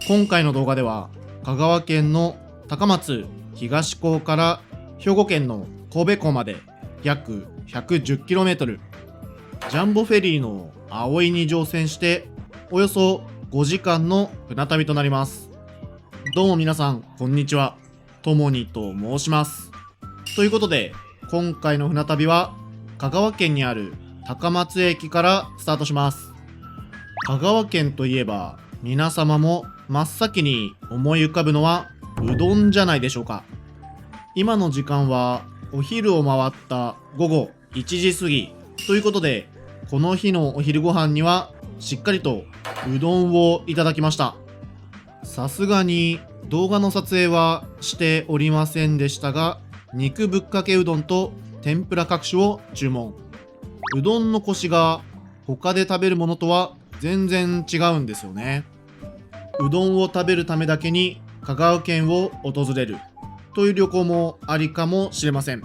今回の動画では香川県の高松東港から兵庫県の神戸港まで約 110km、 ジャンボフェリーの葵に乗船しておよそ5時間の船旅となります。どうも皆さんこんにちは、ともにと申します。ということで今回の船旅は香川県にある高松駅からスタートします。香川県といえば皆様も真っ先に思い浮かぶのはうどんじゃないでしょうか。今の時間はお昼を回った午後1時過ぎということで、この日のお昼ご飯にはしっかりとうどんをいただきました。さすがに動画の撮影はしておりませんでしたが、肉ぶっかけうどんと天ぷら各種を注文。うどんのコシが他で食べるものとは全然違うんですよね。うどんを食べるためだけに香川県を訪れるという旅行もありかもしれません。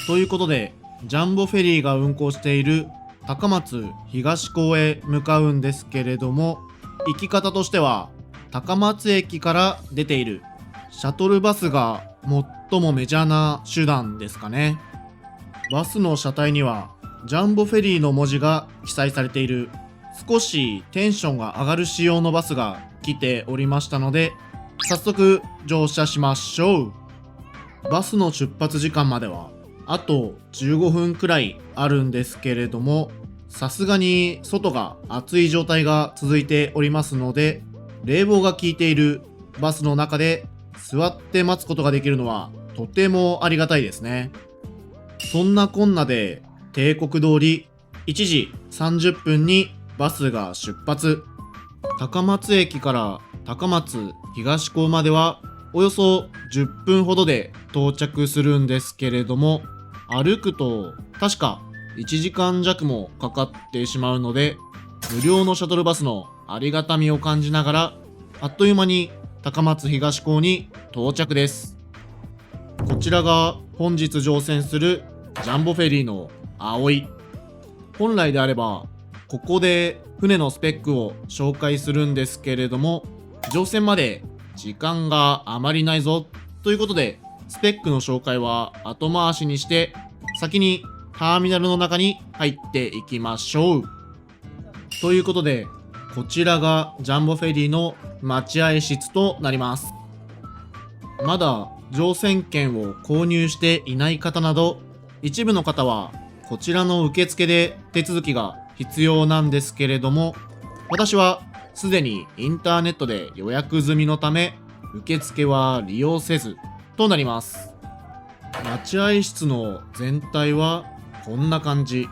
ということでジャンボフェリーが運行している高松東港へ向かうんですけれども、行き方としては高松駅から出ているシャトルバスが最もメジャーな手段ですかね。バスの車体にはジャンボフェリーの文字が記載されている少しテンションが上がる仕様のバスが来ておりましたので、早速乗車しましょう。バスの出発時間まではあと15分くらいあるんですけれども、さすがに外が暑い状態が続いておりますので、冷房が効いているバスの中で座って待つことができるのはとてもありがたいですね。そんなこんなで定刻通り1時30分にバスが出発。高松駅から高松東港まではおよそ10分ほどで到着するんですけれども、歩くと確か1時間弱もかかってしまうので、無料のシャトルバスのありがたみを感じながらあっという間に高松東港に到着です。こちらが本日乗船するジャンボフェリーの葵。本来であればここで船のスペックを紹介するんですけれども、乗船まで時間があまりないぞということで、スペックの紹介は後回しにして先にターミナルの中に入っていきましょう。ということでこちらがジャンボフェリーの待合室となります。まだ乗船券を購入していない方など、一部の方はこちらの受付で手続きが必要なんですけれども、私はすでにインターネットで予約済みのため受付は利用せずとなります。待合室の全体はこんな感じ。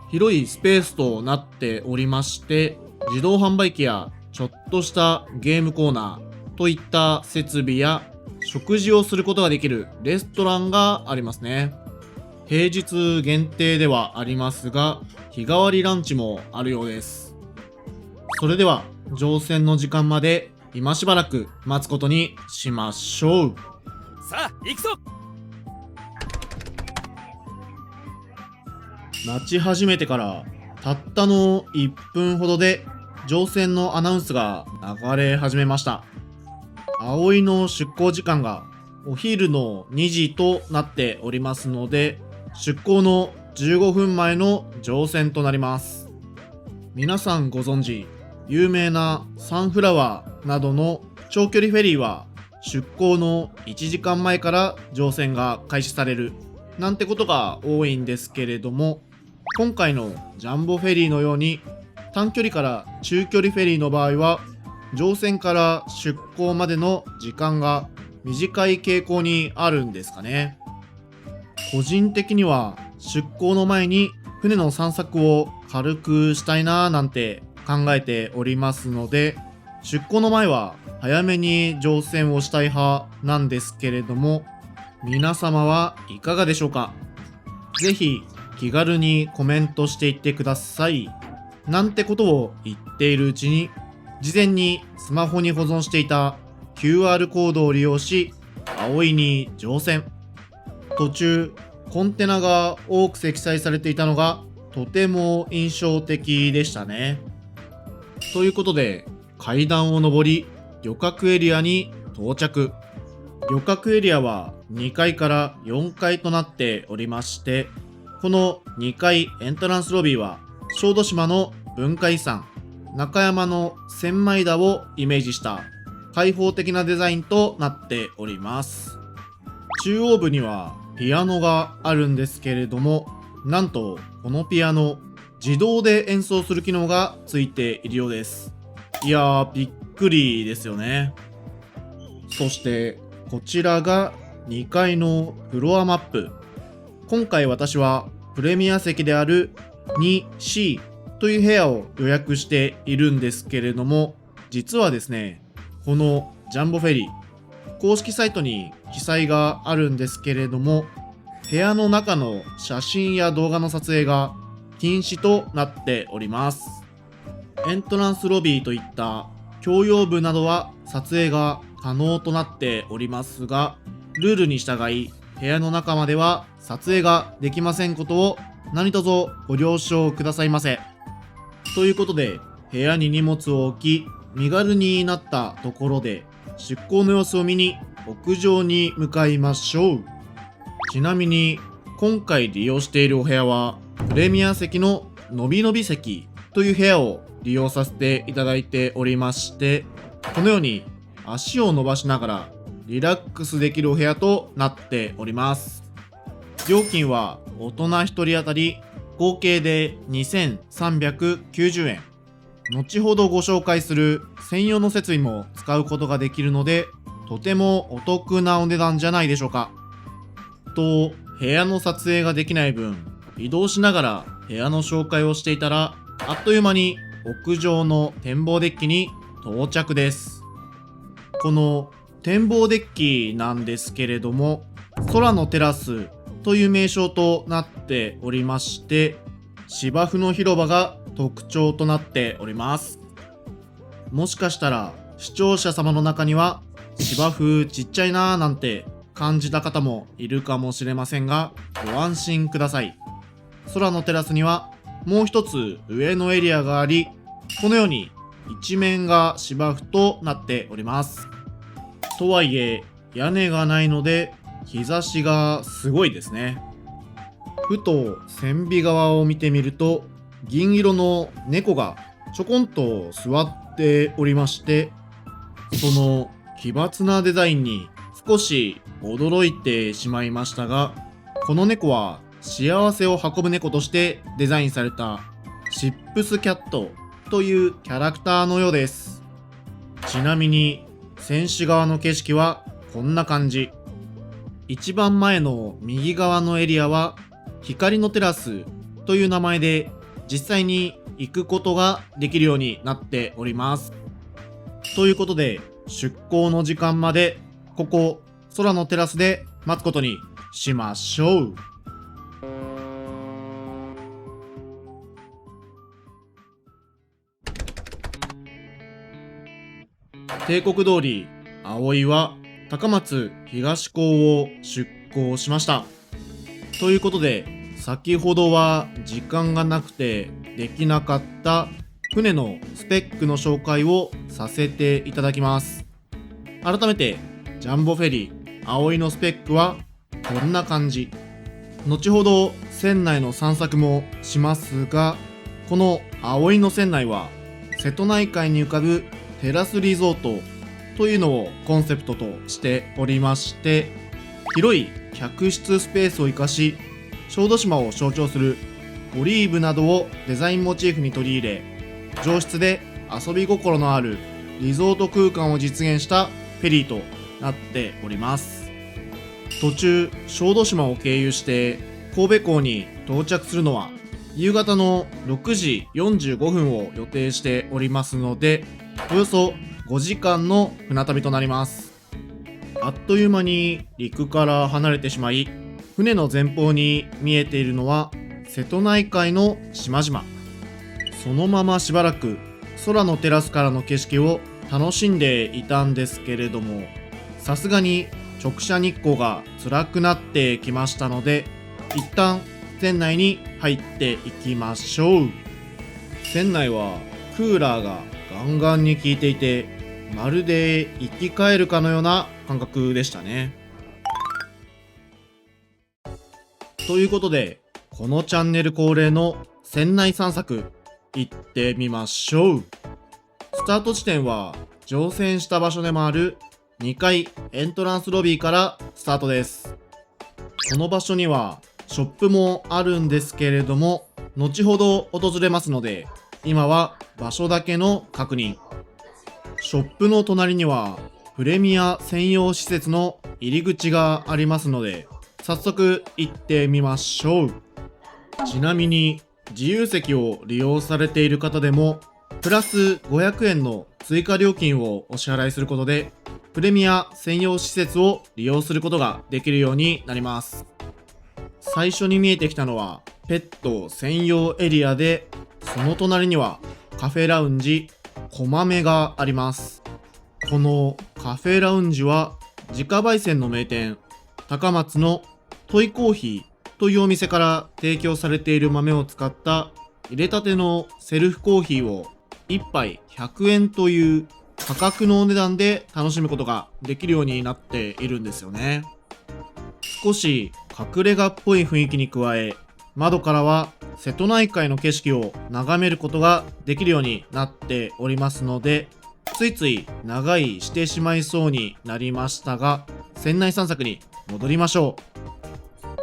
広いスペースとなっておりまして、自動販売機やちょっとしたゲームコーナーといった設備や食事をすることができるレストランがありますね。平日限定ではありますが、日替わりランチもあるようです。それでは乗船の時間まで今しばらく待つことにしましょう。さあ行くぞ。待ち始めてからたったの1分ほどで乗船のアナウンスが流れ始めました。葵の出港時間がお昼の2時となっておりますので、出港の15分前の乗船となります。皆さんご存知、有名なサンフラワーなどの長距離フェリーは出港の1時間前から乗船が開始されるなんてことが多いんですけれども、今回のジャンボフェリーのように短距離から中距離フェリーの場合は乗船から出港までの時間が短い傾向にあるんですかね。個人的には出港の前に船の散策を軽くしたいなーなんて考えておりますので、出港の前は早めに乗船をしたい派なんですけれども、皆様はいかがでしょうか。ぜひ気軽にコメントしていってください。なんてことを言っているうちに、事前にスマホに保存していた QR コードを利用し、葵に乗船。途中、コンテナが多く積載されていたのがとても印象的でしたね。ということで、階段を上り、旅客エリアに到着。旅客エリアは2階から4階となっておりまして、この2階エントランスロビーは小豆島の文化遺産中山の千枚田をイメージした開放的なデザインとなっております。中央部にはピアノがあるんですけれども、なんとこのピアノ自動で演奏する機能がついているようです。いやー、びっくりですよね。そしてこちらが2階のフロアマップ。今回私はプレミア席である 2C という部屋を予約しているんですけれども、実はですね、このジャンボフェリー公式サイトに記載があるんですけれども、部屋の中の写真や動画の撮影が禁止となっております。エントランスロビーといった共用部などは撮影が可能となっておりますが、ルールに従い部屋の中までは撮影ができませんことを何卒ご了承くださいませ。ということで、部屋に荷物を置き身軽になったところで出港の様子を見に屋上に向かいましょう。ちなみに今回利用しているお部屋はプレミア席ののびのび席という部屋を利用させていただいておりまして、このように足を伸ばしながらリラックスできるお部屋となっております。料金は大人1人当たり合計で2390円。後ほどご紹介する専用の設備も使うことができるので、とてもお得なお値段じゃないでしょうか。と、部屋の撮影ができない分、移動しながら部屋の紹介をしていたら、あっという間に屋上の展望デッキに到着です。この展望デッキなんですけれども、空のテラスという名称となっておりまして、芝生の広場が特徴となっております。もしかしたら視聴者様の中には芝生ちっちゃいなーなんて感じた方もいるかもしれませんが、ご安心ください。空のテラスにはもう一つ上のエリアがあり、このように一面が芝生となっております。とはいえ屋根がないので日差しがすごいですね。ふと船尾側を見てみると、銀色の猫がちょこんと座っておりまして、その奇抜なデザインに少し驚いてしまいましたが、この猫は幸せを運ぶ猫としてデザインされたシップスキャットというキャラクターのようです。ちなみに船首側の景色はこんな感じ。一番前の右側のエリアは光のテラスという名前で実際に行くことができるようになっております。ということで出港の時間までここ空のテラスで待つことにしましょう。帝国通り葵は高松東港を出港しました。ということで、先ほどは時間がなくてできなかった船のスペックの紹介をさせていただきます。改めてジャンボフェリー葵のスペックはこんな感じ。後ほど船内の散策もしますが、この葵の船内は瀬戸内海に浮かぶテラスリゾートというのをコンセプトとしておりまして、広い客室スペースを生かし、小豆島を象徴するオリーブなどをデザインモチーフに取り入れ、上質で遊び心のあるリゾート空間を実現したフェリーとなっております。途中小豆島を経由して神戸港に到着するのは夕方の6時45分を予定しておりますので、およそ5時間の船旅となります。あっという間に陸から離れてしまい、船の前方に見えているのは瀬戸内海の島々。そのまましばらく空のテラスからの景色を楽しんでいたんですけれども、さすがに直射日光が辛くなってきましたので、一旦店内に入っていきましょう。店内はクーラーがガンガンに効いていて、まるで生き返るかのような感覚でしたね。ということで、このチャンネル恒例の船内散策行ってみましょう。スタート地点は乗船した場所でもある2階エントランスロビーからスタートです。この場所にはショップもあるんですけれども、後ほど訪れますので、今は場所だけの確認。ショップの隣にはプレミア専用施設の入り口がありますので、早速行ってみましょう。ちなみに自由席を利用されている方でもプラス500円の追加料金をお支払いすることでプレミア専用施設を利用することができるようになります。最初に見えてきたのはペット専用エリアで、その隣にはカフェラウンジこまめがあります。このカフェラウンジは自家焙煎の名店高松のトイコーヒーというお店から提供されている豆を使った入れたてのセルフコーヒーを1杯100円という価格のお値段で楽しむことができるようになっているんですよね。少し隠れ家っぽい雰囲気に加え、窓からは瀬戸内海の景色を眺めることができるようになっておりますので、ついつい長居してしまいそうになりましたが、船内散策に戻りましょう。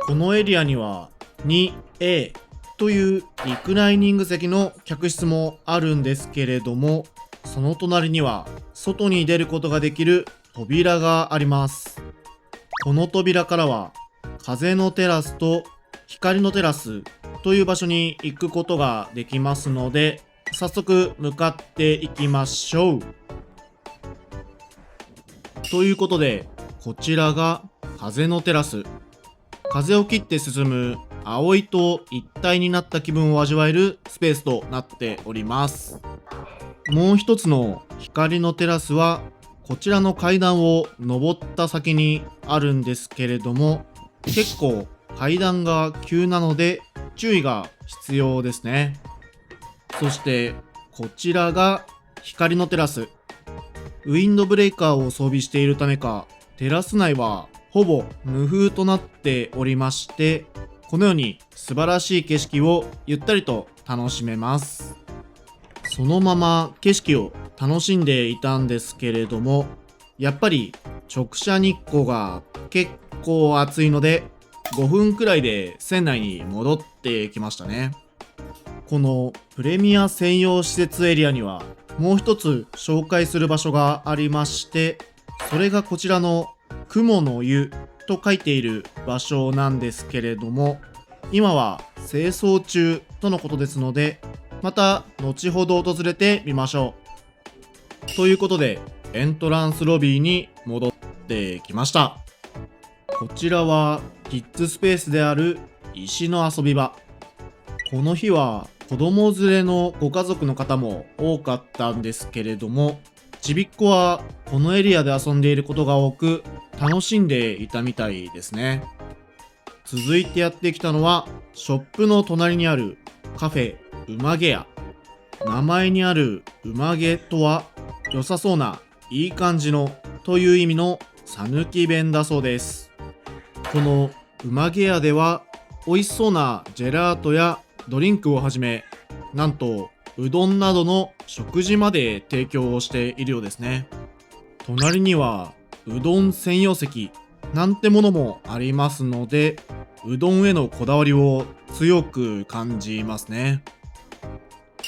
このエリアには 2A というリクライニング席の客室もあるんですけれども、その隣には外に出ることができる扉があります。この扉からは風のテラスと光のテラスという場所に行くことができますので、早速向かっていきましょう。ということで、こちらが風のテラス。風を切って進む葵と一体になった気分を味わえるスペースとなっております。もう一つの光のテラスはこちらの階段を登った先にあるんですけれども、結構階段が急なので注意が必要ですね。そしてこちらが光のテラス。ウィンドブレーカーを装備しているためか、テラス内はほぼ無風となっておりまして、このように素晴らしい景色をゆったりと楽しめます。そのまま景色を楽しんでいたんですけれども、やっぱり直射日光が結構暑いので、5分くらいで船内に戻ってきましたね。このプレミア専用施設エリアにはもう一つ紹介する場所がありまして、それがこちらの雲の湯と書いている場所なんですけれども、今は清掃中とのことですので、また後ほど訪れてみましょう。ということでエントランスロビーに戻ってきました。こちらはキッズスペースである石の遊び場。この日は子供連れのご家族の方も多かったんですけれども、ちびっ子はこのエリアで遊んでいることが多く楽しんでいたみたいですね。続いてやってきたのはショップの隣にあるカフェうまげ屋。名前にあるうまげとは良さそうないい感じのという意味のさぬき弁だそうです。このうまげ屋では美味しそうなジェラートやドリンクをはじめ、なんとうどんなどの食事まで提供をしているようですね。隣にはうどん専用席なんてものもありますので、うどんへのこだわりを強く感じますね。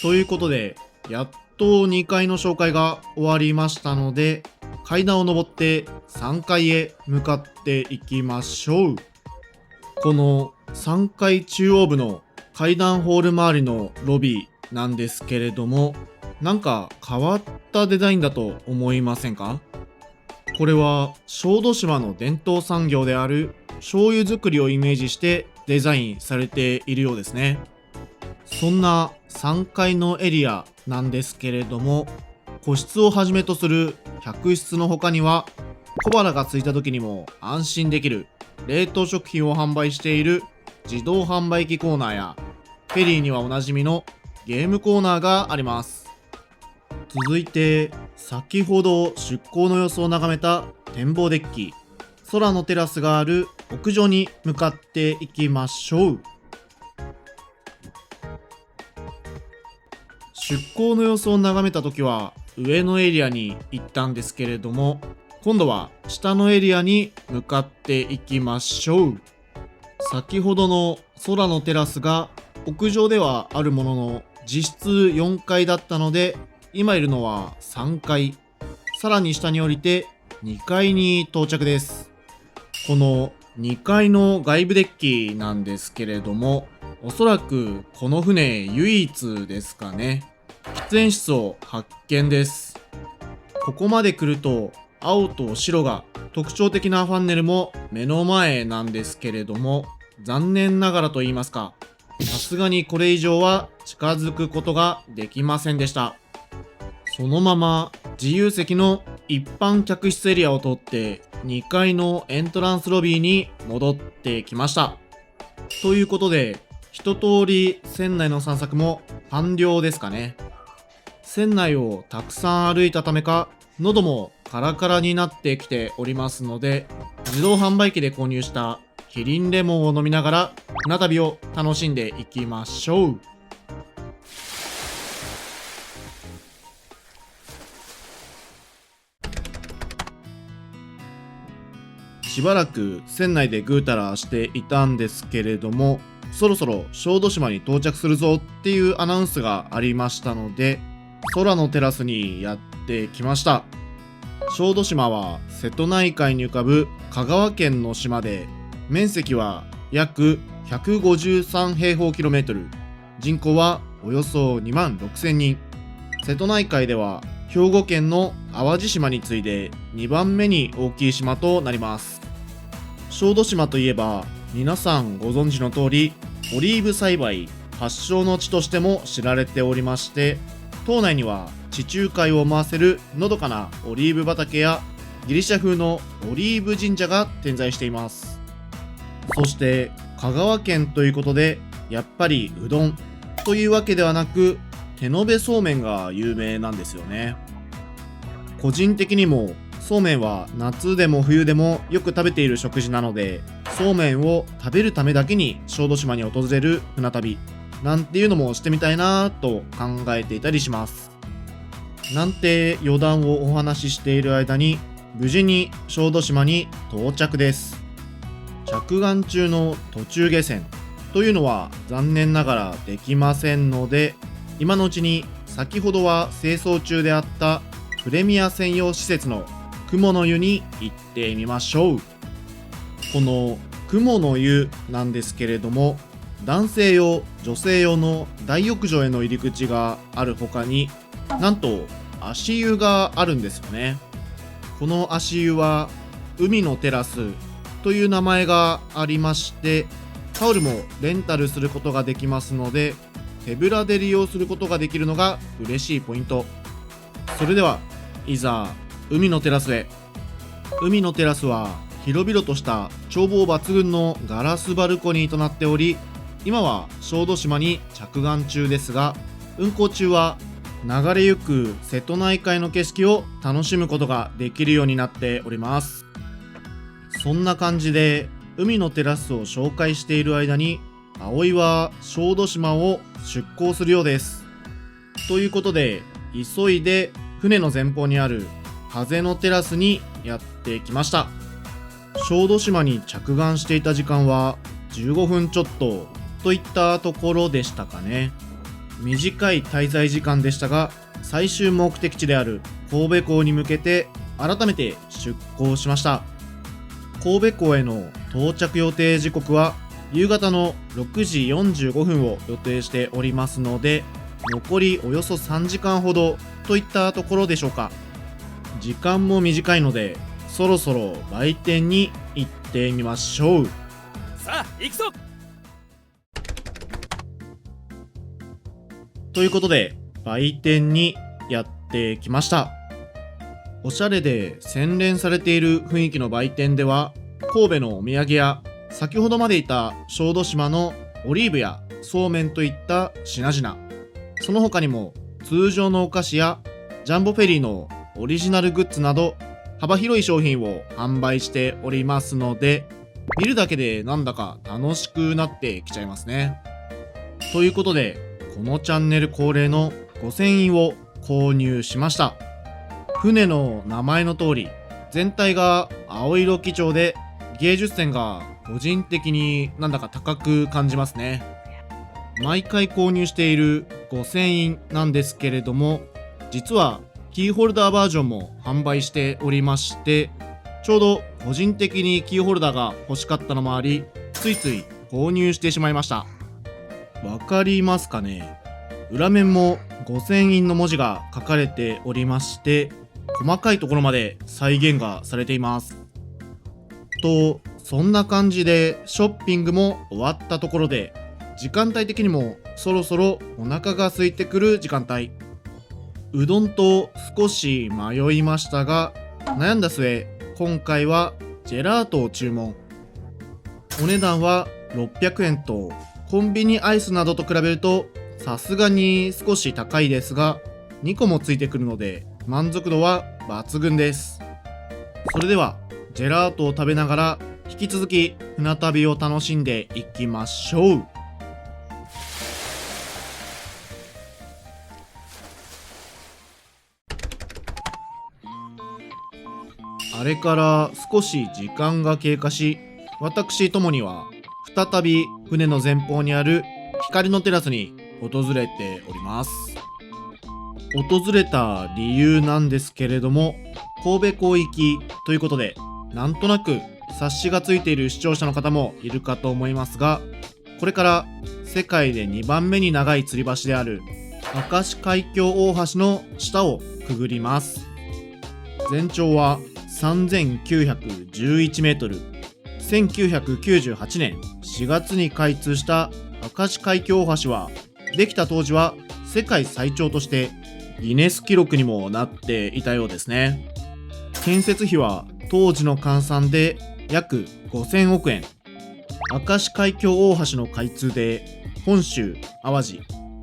ということで、やっと2階の紹介が終わりましたので、階段を上って3階へ向かっていきましょう。この3階中央部の階段ホール周りのロビーなんですけれども、なんか変わったデザインだと思いませんか？これは小豆島の伝統産業である醤油作りをイメージしてデザインされているようですね。そんな3階のエリアなんですけれども、個室をはじめとする客室の他には、小腹が空いた時にも安心できる冷凍食品を販売している自動販売機コーナーや、フェリーにはおなじみのゲームコーナーがあります。続いて、先ほど出港の様子を眺めた展望デッキ、空のテラスがある屋上に向かっていきましょう。出港の様子を眺めた時は上のエリアに行ったんですけれども、今度は下のエリアに向かっていきましょう。先ほどの空のテラスが屋上ではあるものの実質4階だったので、今いるのは3階、さらに下に降りて2階に到着です。この2階の外部デッキなんですけれども、おそらくこの船唯一ですかね。喫煙室を発見です。ここまで来ると青と白が特徴的なファンネルも目の前なんですけれども、残念ながらと言いますか、さすがにこれ以上は近づくことができませんでした。そのまま自由席の一般客室エリアを通って2階のエントランスロビーに戻ってきました。ということで、一通り船内の散策も完了ですかね。船内をたくさん歩いたためか、喉もカラカラになってきておりますので、自動販売機で購入したキリンレモンを飲みながら船旅を楽しんでいきましょう。しばらく船内でぐうたらしていたんですけれども、そろそろ小豆島に到着するぞっていうアナウンスがありましたので、空のテラスにやってきました。小豆島は瀬戸内海に浮かぶ香川県の島で、面積は約153平方キロメートル、人口はおよそ2万6000人。瀬戸内海では兵庫県の淡路島に次いで2番目に大きい島となります。小豆島といえば皆さんご存知の通り、オリーブ栽培発祥の地としても知られておりまして、島内には地中海を回せるのどかなオリーブ畑やギリシャ風のオリーブ神社が点在しています。そして香川県ということで、やっぱりうどんというわけではなく、手延べそうめんが有名なんですよね。個人的にもそうめんは夏でも冬でもよく食べている食事なので、そうめんを食べるためだけに小豆島に訪れる船旅なんていうのもしてみたいなぁと考えていたりします。なんて余談をお話ししている間に、無事に小豆島に到着です。着岸中の途中下船というのは残念ながらできませんので、今のうちに先ほどは清掃中であったプレミア専用施設の雲の湯に行ってみましょう。この雲の湯なんですけれども、男性用女性用の大浴場への入り口がある他に、なんと足湯があるんですよね。この足湯は海のテラスという名前がありまして、タオルもレンタルすることができますので、手ぶらで利用することができるのが嬉しいポイント。それではいざ海のテラスへ。海のテラスは広々とした眺望抜群のガラスバルコニーとなっており、今は小豆島に着岸中ですが、運航中は流れゆく瀬戸内海の景色を楽しむことができるようになっております。そんな感じで海のテラスを紹介している間に、葵は小豆島を出港するようです。ということで、急いで船の前方にある風のテラスにやってきました。小豆島に着岸していた時間は15分ちょっとといったところでしたかね。短い滞在時間でしたが、最終目的地である神戸港に向けて改めて出港しました。神戸港への到着予定時刻は夕方の6時45分を予定しておりますので、残りおよそ3時間ほどといったところでしょうか。時間も短いので、そろそろ売店に行ってみましょう。さあ行くぞ。ということで売店にやってきました。おしゃれで洗練されている雰囲気の売店では、神戸のお土産や先ほどまでいた小豆島のオリーブやそうめんといった品々、その他にも通常のお菓子やジャンボフェリーのオリジナルグッズなど幅広い商品を販売しておりますので、見るだけでなんだか楽しくなってきちゃいますね。ということで、このチャンネル恒例の5000円を購入しました。船の名前の通り、全体が青色基調で芸術点が個人的になんだか高く感じますね。毎回購入している5000円なんですけれども、実はキーホルダーバージョンも販売しておりまして、ちょうど個人的にキーホルダーが欲しかったのもあり、ついつい購入してしまいました。わかりますかね。裏面も5000円の文字が書かれておりまして、細かいところまで再現がされています。と、そんな感じでショッピングも終わったところで、時間帯的にもそろそろお腹が空いてくる時間帯。うどんと少し迷いましたが、悩んだ末、今回はジェラートを注文。お値段は600円と、コンビニアイスなどと比べるとさすがに少し高いですが、2個もついてくるので満足度は抜群です。それではジェラートを食べながら引き続き船旅を楽しんでいきましょう。あれから少し時間が経過し、私ともには再び船の前方にある光のテラスに訪れております。訪れた理由なんですけれども、神戸港行きということで、なんとなく察しがついている視聴者の方もいるかと思いますが、これから世界で2番目に長い吊り橋である明石海峡大橋の下をくぐります。全長は3911メートル。1998年4月に開通した明石海峡大橋は、できた当時は世界最長としてギネス記録にもなっていたようですね。建設費は当時の換算で約5000億円。明石海峡大橋の開通で本州淡路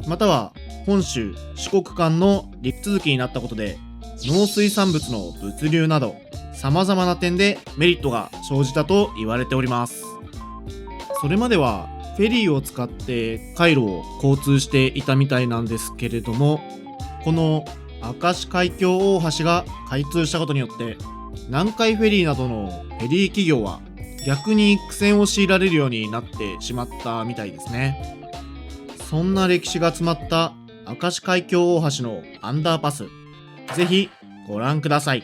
または本州四国間の陸続きになったことで、農水産物の物流など様々な点でメリットが生じたと言われております。それまではフェリーを使って海路を交通していたみたいなんですけれども、この明石海峡大橋が開通したことによって、南海フェリーなどのフェリー企業は逆に苦戦を強いられるようになってしまったみたいですね。そんな歴史が詰まった明石海峡大橋のアンダーパス、ぜひご覧ください。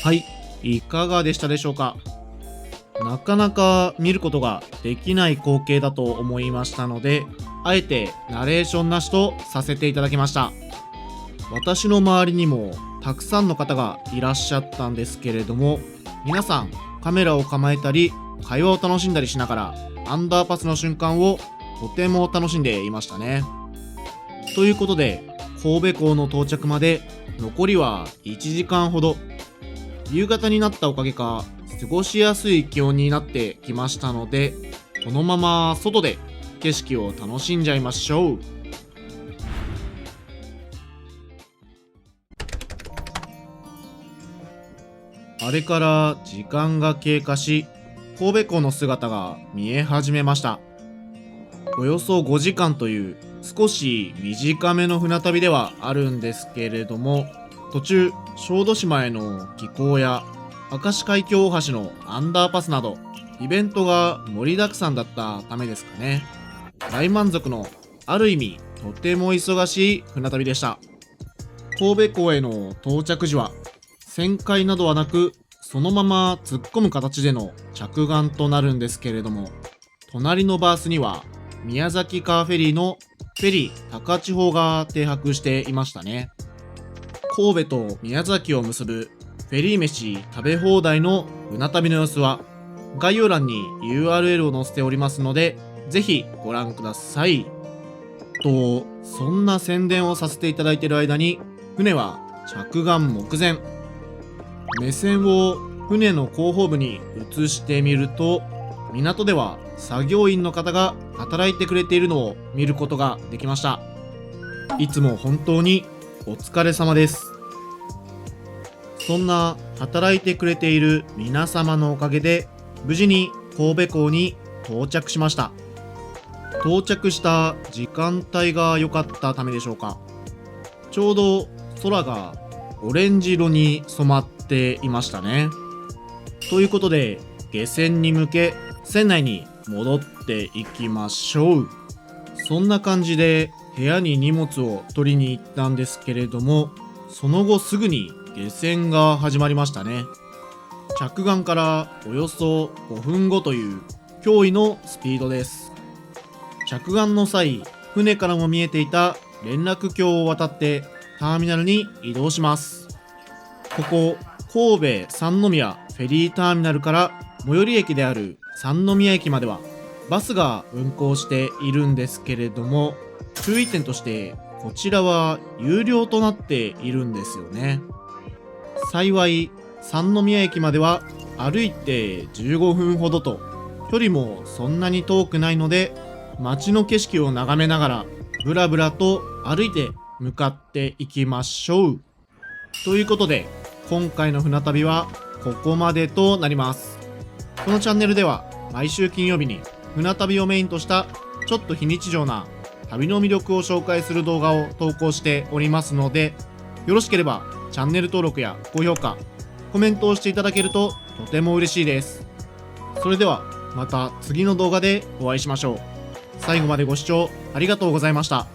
はい、いかがでしたでしょうか。なかなか見ることができない光景だと思いましたので、あえてナレーションなしとさせていただきました。私の周りにもたくさんの方がいらっしゃったんですけれども、皆さんカメラを構えたり会話を楽しんだりしながらアンダーパスの瞬間をとても楽しんでいましたね。ということで、神戸港の到着まで残りは1時間ほど。夕方になったおかげか過ごしやすい気温になってきましたので、このまま外で景色を楽しんじゃいましょう。あれから時間が経過し、神戸港の姿が見え始めました。およそ5時間という少し短めの船旅ではあるんですけれども、途中小豆島への寄港や明石海峡大橋のアンダーパスなどイベントが盛りだくさんだったためですかね、大満足のある意味とても忙しい船旅でした。神戸港への到着時は旋回などはなく、そのまま突っ込む形での着岸となるんですけれども、隣のバースには宮崎カーフェリーのフェリー高千穂が停泊していましたね。神戸と宮崎を結ぶフェリー飯食べ放題の船旅の様子は概要欄に URL を載せておりますので、ぜひご覧ください。そんな宣伝をさせていただいている間に、船は着岸目前。目線を船の後方部に移してみると、港では作業員の方が働いてくれているのを見ることができました。いつも本当にお疲れ様です。そんな働いてくれている皆様のおかげで、無事に神戸港に到着しました。到着した時間帯が良かったためでしょうか、ちょうど空がオレンジ色に染まっていましたね。ということで、下船に向け船内に戻っていきましょう。そんな感じで部屋に荷物を取りに行ったんですけれども、その後すぐに下船が始まりましたね。着岸からおよそ5分後という驚異のスピードです。着岸の際、船からも見えていた連絡橋を渡ってターミナルに移動します。ここ神戸三宮フェリーターミナルから最寄り駅である三宮駅まではバスが運行しているんですけれども、注意点としてこちらは有料となっているんですよね。幸い三宮駅までは歩いて15分ほどと距離もそんなに遠くないので、街の景色を眺めながらブラブラと歩いて向かっていきましょう。ということで、今回の船旅はここまでとなります。このチャンネルでは毎週金曜日に船旅をメインとしたちょっと非日常な旅の魅力を紹介する動画を投稿しておりますので、よろしければチャンネル登録や高評価、コメントをしていただけるととても嬉しいです。それではまた次の動画でお会いしましょう。最後までご視聴ありがとうございました。